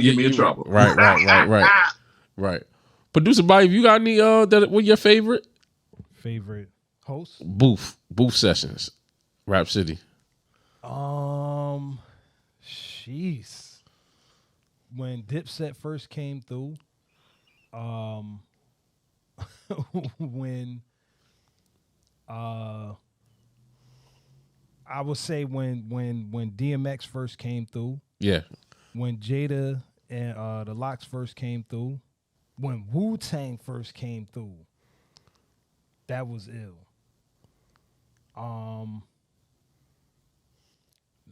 get me in trouble. Right. Producer Bobby, you got any what your favorite host? Booth sessions, Rap City. Jeez. When Dipset first came through, when I would say when DMX first came through. Yeah. When Jada and the Locks first came through. When Wu-Tang first came through. That was ill.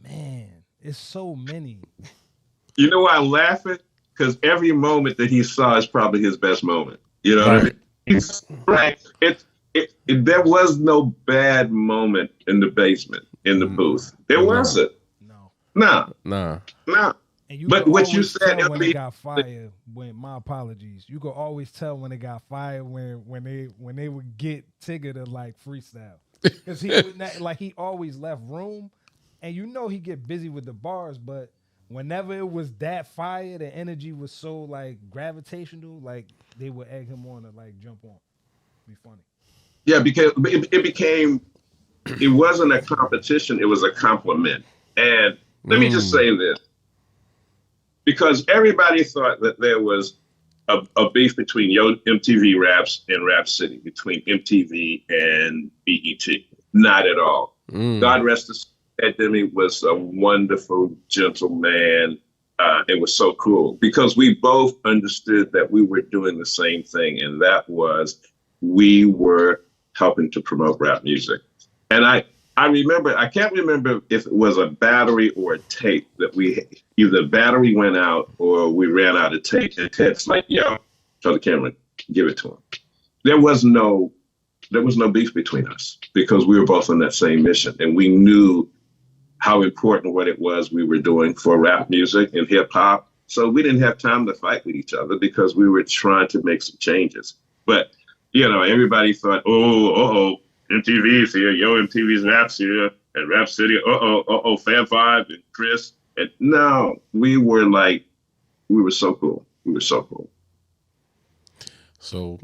Man, it's so many. You know why I'm laughing? Because every moment that he saw is probably his best moment. You know what I mean? Right. There was no bad moment in the basement, in the booth. There wasn't. No. But what you said, when it got fired, my apologies. You could always tell when it got fired when they would get Tigger to like freestyle, because he would not, like, he always left room, and he get busy with the bars, but whenever it was that fire, the energy was so like gravitational, like they would egg him on to like jump on. Be funny. Yeah, because it wasn't a competition, it was a compliment. And let me just say this. Because everybody thought that there was a beef between MTV Raps and Rap City, between MTV and BET. Not at all. God rest his soul, Demi was a wonderful, gentle man. It was so cool because we both understood that we were doing the same thing, and that was we were helping to promote rap music. And I remember, I can't remember if it was a battery or a tape that either battery went out or we ran out of tape. And Ted's like, yo, show the camera, give it to him. There was no beef between us because we were both on that same mission, and we knew how important what it was we were doing for rap music and hip hop. So we didn't have time to fight with each other because we were trying to make some changes. But, everybody thought, MTV's here, MTV's Raps here at Rap City, Fab Five and Chris. And no, we were so cool. We were so cool. So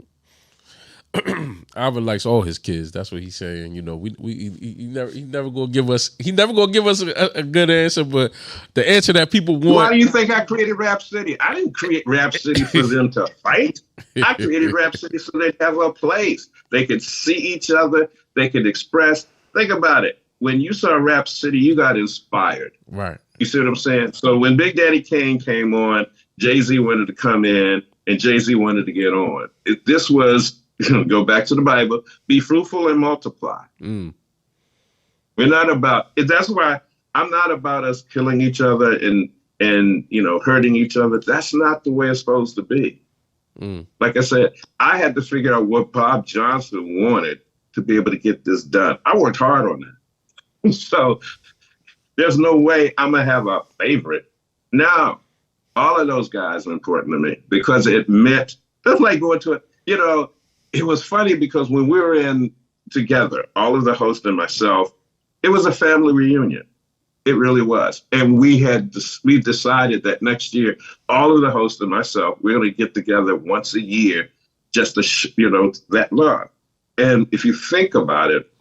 Alvin likes all his kids. That's what he's saying. He never gonna give us a good answer, but the answer that people want. Why do you think I created Rap City? I didn't create Rap City for them to fight. I created Rap City so they'd have a place. They could see each other. They could express. Think about it. When you saw Rap City, you got inspired. Right. You see what I'm saying? So when Big Daddy Kane came on, Jay-Z wanted to come in, and Jay-Z wanted to get on. This was, go back to the Bible, be fruitful and multiply. We're not about, that's why I'm not about us killing each other and hurting each other. That's not the way it's supposed to be. Like I said, I had to figure out what Bob Johnson wanted to be able to get this done. I worked hard on that. So there's no way I'm going to have a favorite. Now, all of those guys are important to me because it meant, that's like going to it was funny because when we were in together, all of the hosts and myself, it was a family reunion. It really was. And we decided that next year, all of the hosts and myself, we're going to get together once a year just to, that love. And if you think about it,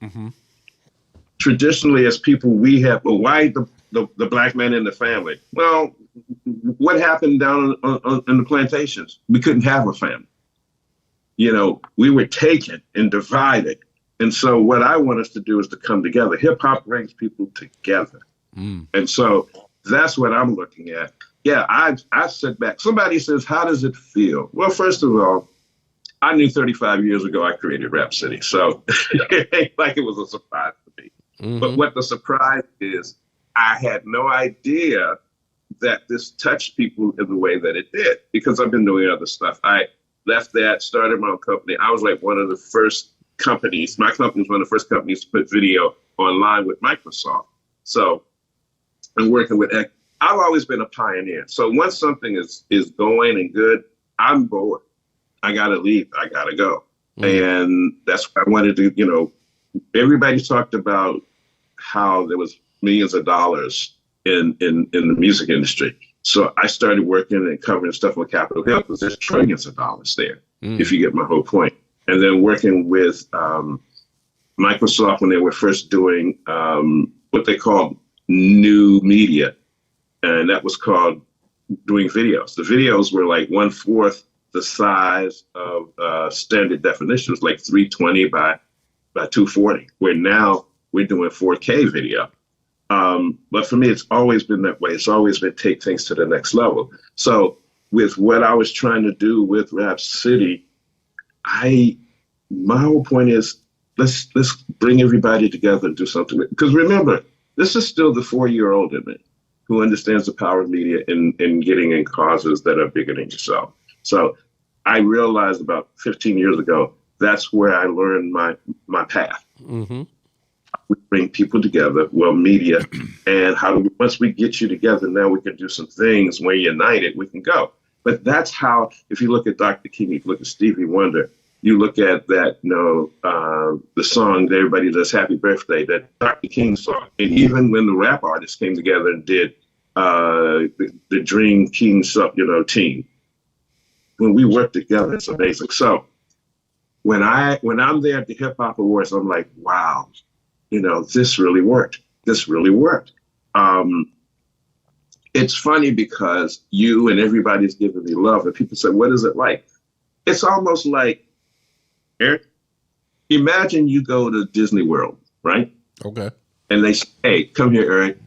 traditionally as people, we have, why the black man in the family? Well, what happened down in the plantations? We couldn't have a family. We were taken and divided. And so what I want us to do is to come together. Hip hop brings people together. And so that's what I'm looking at. Yeah, I sit back. Somebody says, how does it feel? Well, first of all, I knew 35 years ago I created Rap City. So it ain't like it was a surprise to me. But what the surprise is, I had no idea that this touched people in the way that it did because I've been doing other stuff. I left that, started my own company. I was like one of the first companies. My company was one of the first companies to put video online with Microsoft. So I'm working with, I've always been a pioneer. So once something is going and good, I'm bored. I got to leave. I got to go. And that's what I wanted to, everybody talked about how there was millions of dollars in the music industry. So I started working and covering stuff on Capitol Hill because there's trillions of dollars there, if you get my whole point. And then working with Microsoft when they were first doing what they called new media. And that was called doing videos. The videos were like 1/4 the size of standard definition. It was like 320 by 240, where now we're doing 4K video. But for me, it's always been that way. It's always been take things to the next level. So with what I was trying to do with Rap City, my whole point is let's bring everybody together and do something. Because remember, this is still the 4-year-old in me who understands the power of media and getting in causes that are bigger than yourself. So I realized about 15 years ago, that's where I learned my path. Mm-hmm. We bring people together, media, and once we get you together, now we can do some things. When you're united, we can go. But that's how, if you look at Dr. King, you look at Stevie Wonder, you look at that, the song that everybody does, Happy Birthday, that Dr. King song. And even when the rap artists came together and did the Dream King, team, when we work together, it's amazing. So when I'm there at the Hip Hop Awards, I'm like, wow, this really worked. This really worked. It's funny because you and everybody's giving me love, and people say, what is it like? It's almost like, Eric, imagine you go to Disney World, right? Okay. And they say, hey, come here, Eric.